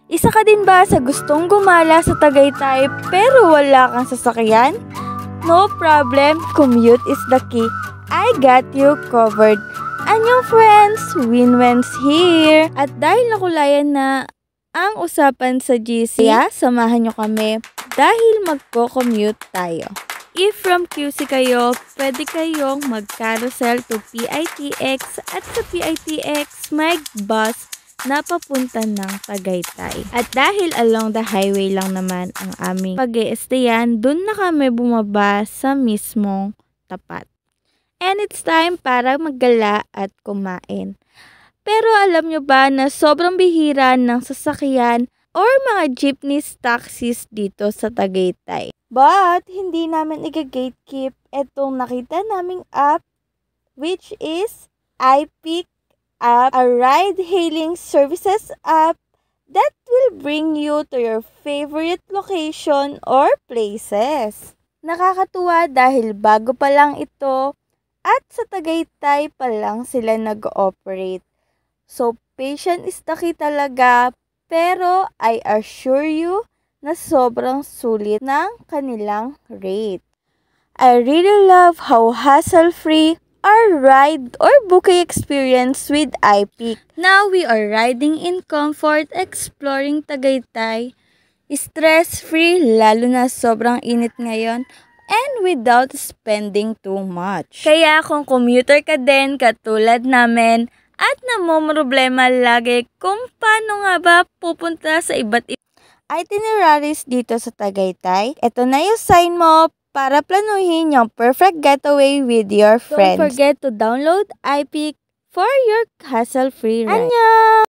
Isa ka din ba sa gustong gumala sa Tagaytay pero wala kang sasakyan? No problem, commute is the key. I got you covered. Anyong friends, Winwens here. At dahil nakulayan na ang usapan sa GC, samahan nyo kami dahil magko-commute tayo. If from QC kayo, pwede kayong mag-carousel to PITX at sa PITX may bus na papunta ng Tagaytay. At dahil along the highway lang naman ang aming pag-i-stayan, dun na kami bumaba sa mismong tapat. And it's time para maggala at kumain. Pero alam nyo ba na sobrang bihira ng sasakyan or mga jeepneys, taxis dito sa Tagaytay? But hindi namin i-gatekeep itong nakita naming app which is iPick app, a ride-hailing services app that will bring you to your favorite location or places. Nakakatuwa dahil bago pa lang ito at sa Tagaytay pa lang sila nag-ooperate. So, patient is the key talaga, pero I assure you na sobrang sulit ng kanilang rate. I really love how hassle-free our ride or booking experience with iPick. Now we are riding in comfort, exploring Tagaytay, stress-free lalo na sobrang init ngayon, and without spending too much. Kaya kung commuter ka din katulad namin at namomroblema lagi kung paano nga ba pupunta sa iba't ibang itineraries dito sa Tagaytay, ito na yung sign mo para planuhin yung perfect getaway with your friends. Don't forget to download iPick for your hassle-free ride. Annyeong!